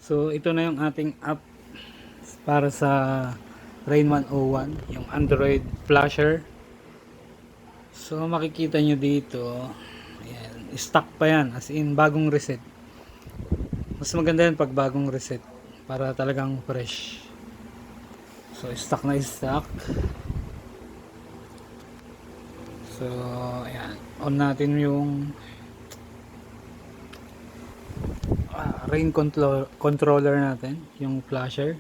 So ito na yung ating app para sa Rain 101, yung Android flasher. So makikita nyo dito, ayan, stock pa yan, as in bagong reset. Mas maganda yan pag bagong reset para talagang fresh. So stock na stock. So ayan, on natin yung rain controller natin, yung flasher.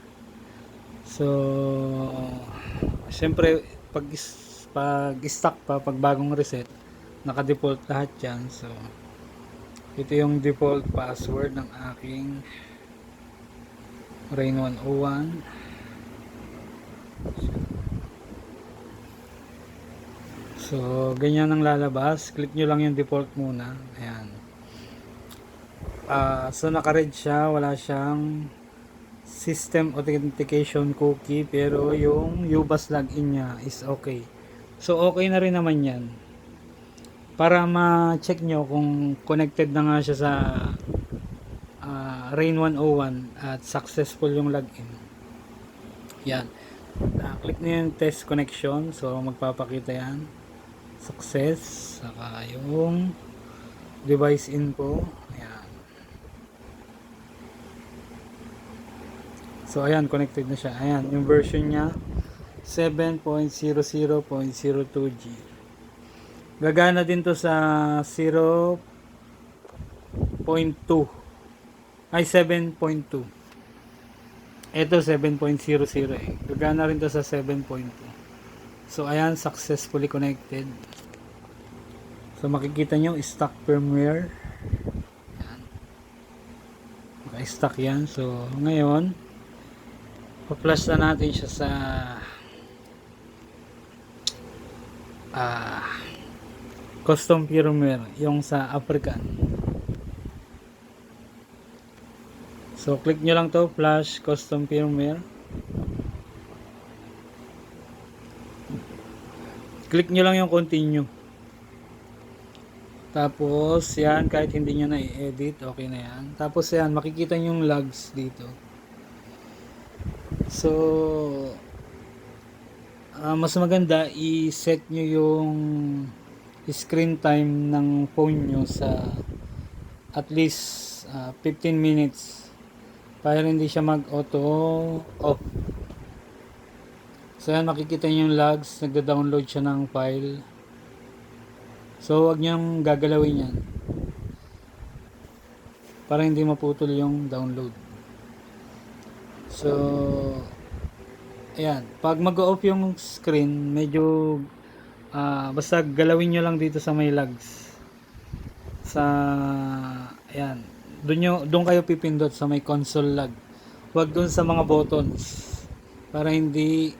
So syempre pag stock pa, pag bagong reset, naka-default lahat yan. So ito yung default password ng aking Rain 101. So ganyan ang lalabas. Click nyo lang yung default muna. Ayan. So naka-red siya, wala siyang system authentication cookie, pero yung UBAS login niya is okay. So okay na rin naman yan. Para ma-check nyo kung connected na nga siya sa Rain 101 at successful yung login. Yan. Click nyo yung test connection. So magpapakita yan. Success. Saka yung device info. Ayan. So ayan, connected na siya. Ayan, yung version niya 7.00.02G. Gagana din to sa 0.2 ay 7.2. Ito 7.00 eh. Gagana rin to sa 7.2. So ayan, successfully connected. So makikita nyo stock firmware. Ayan. Naka-stock yan. So ngayon pa-flash na natin siya sa custom firmware, yung sa African. So click nyo lang to, flash custom firmware. Click nyo lang yung continue. Tapos yan, kahit hindi nyo na i-edit, okay na yan. Tapos yan, makikita nyo yung logs dito. So mas maganda i-set nyo yung screen time ng phone nyo sa at least 15 minutes para hindi siya mag-auto off. So yan, makikita nyo yung logs, nagda-download siya ng file. So wag nyo gagalawin yan para hindi maputol yung download. So ayan, pag mag-off yung screen, medyo basta galawin nyo lang dito sa may logs. Sa ayan, doon kayo pipindot sa may console log. Huwag doon sa mga buttons para hindi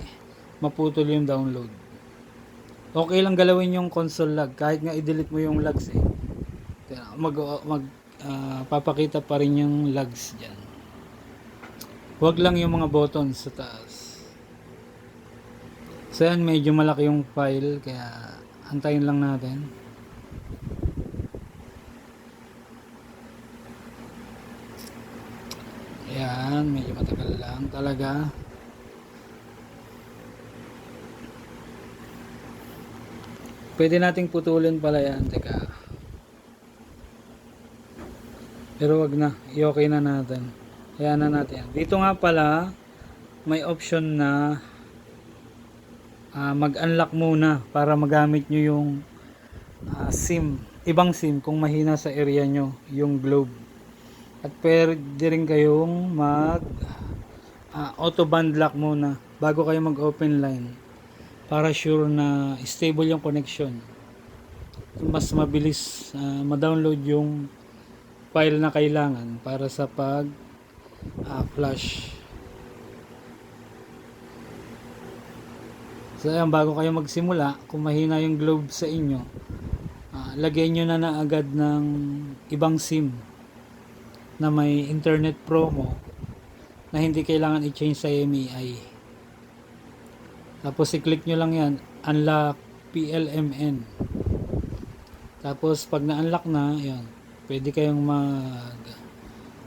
maputol yung download. Okay lang galawin yung console log kahit nga i-delete mo yung logs eh. Papakita pa rin yung logs diyan. Huwag lang yung mga buttons sa taas. So yan, medyo malaki yung file kaya antayin lang natin. Ayan, medyo matagal lang talaga. Pwede nating putulin pala yan. Teka. Pero wag na, i-okay na natin. Ayan na natin yan. Dito nga pala may option na mag-unlock muna para magamit nyo yung SIM, ibang SIM kung mahina sa area nyo yung Globe. At pwede rin kayong mag auto band lock muna bago kayo mag open line para sure na stable yung connection, mas mabilis ma-download yung file na kailangan para sa pag flash. So ayan, bago kayo magsimula, kung mahina yung Globe sa inyo, lagay nyo na agad ng ibang SIM na may internet promo na hindi kailangan i-change sa MEI. Tapos i-click nyo lang yan, unlock PLMN. Tapos pag na-unlock na, yan, pwede kayong mag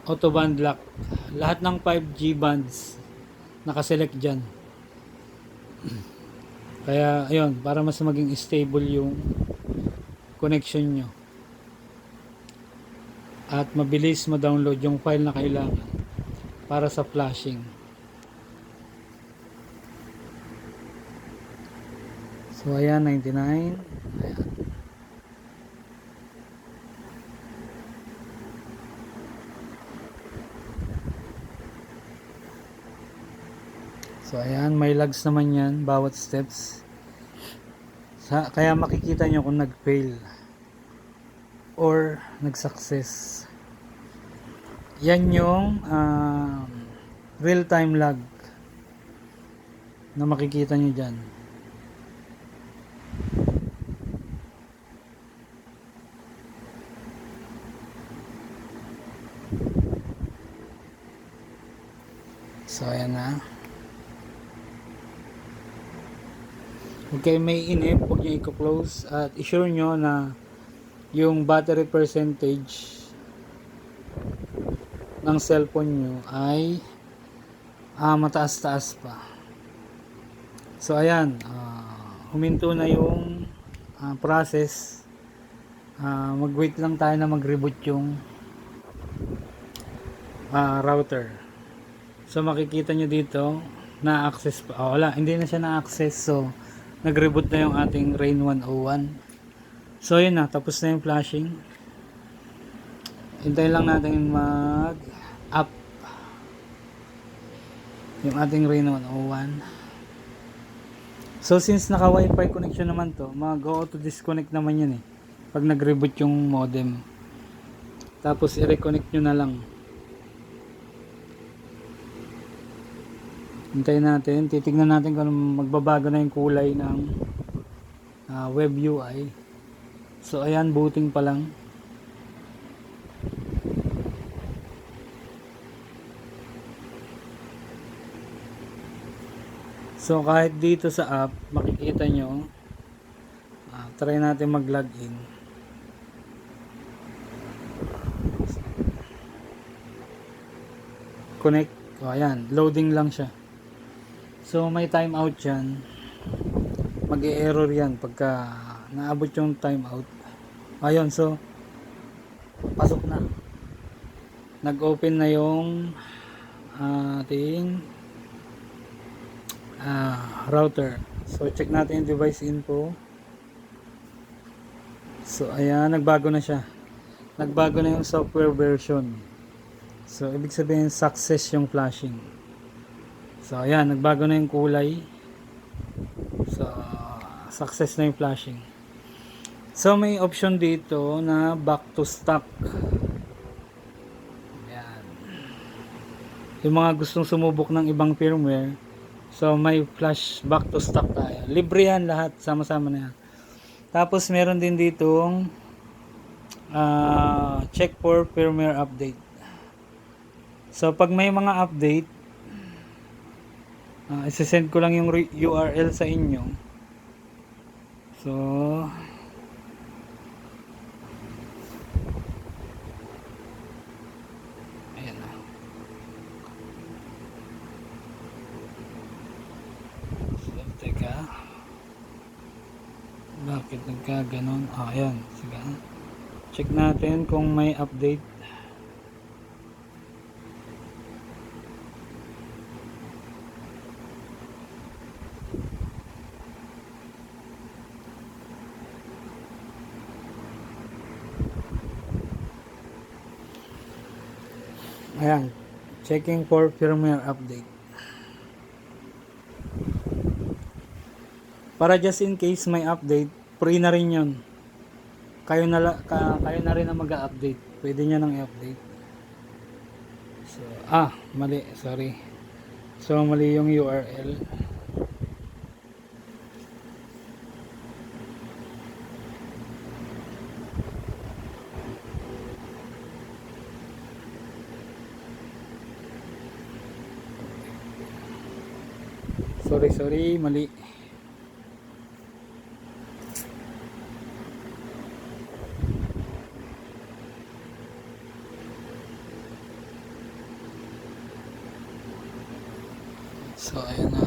auto band lock lahat ng 5G bands nakaselect dyan. Kaya ayun, para mas maging stable yung connection nyo at mabilis ma-download yung file na kailangan para sa flashing. So ayan, 99. Ayan. So ayan, may lags naman yan bawat steps. Kaya makikita nyo kung nag-fail or nag-success. Yan yung real-time lag na makikita nyo dyan. So ayan na. Okay, may inip, huwag nyo i-close at i-sure nyo na yung battery percentage ng cellphone nyo ay mataas-taas pa. So ayan, huminto na yung process. Mag-wait lang tayo na mag-reboot yung router. So makikita nyo dito na-access pa. Wala, hindi na siya na-access. So nag-reboot na yung ating Rain 101. So yun na, tapos na yung flashing. Hintayin lang natin mag-up yung ating Rain 101. So since naka Wi-Fi connection naman to, mag-auto disconnect naman yun eh pag nag-reboot yung modem. Tapos i-reconnect nyo na lang. Hintayin natin, titignan natin kung magbabago na yung kulay ng web UI. So ayan, booting pa lang. So kahit dito sa app, makikita nyo, try natin mag-login. Connect. O ayan, loading lang siya. So may timeout yan. Mag-e-error yan pagka naabot yung timeout. Ayun, so pasok na. Nag-open na yung ating router. So check natin yung device info. So ayan, nagbago na siya. Nagbago na yung software version. So ibig sabihin success yung flashing. So ayan, nagbago na yung kulay. So success na yung flashing. So may option dito na back to stock. Ayan. Yung mga gustong sumubok ng ibang firmware, so may flash back to stock tayo. Libre yan lahat, sama-sama na yan. Tapos meron din ditong check for firmware update. So pag may mga update, isesend ko lang yung URL sa inyo. So ayan na. So teka, bakit nagkaganon? Ayan, sige. Check natin kung may update. Ayan, checking for firmware update. Para just in case may update, free na rin yun. Kayo na rin na mag-update. Pwede nyo nang i-update. So, mali, sorry. So, mali yung URL. Sorry, mali. So ayan na.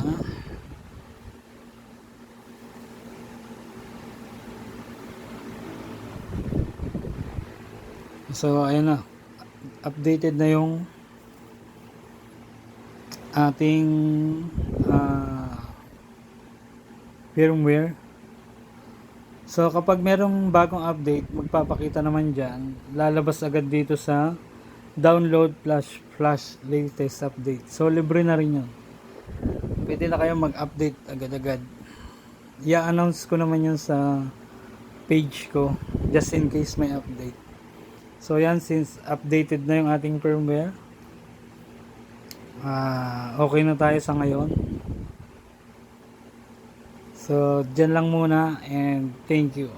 So ayan na. Updated na yung ating firmware. So kapag merong bagong update, magpapakita naman dyan, lalabas agad dito sa download flash latest update. So libre na rin yun. Pwede na kayo mag-update agad-agad. I-announce ko naman yun sa page ko just in case may update. So yan, since updated na yung ating firmware, okay na tayo sa ngayon. So dyan lang muna and thank you.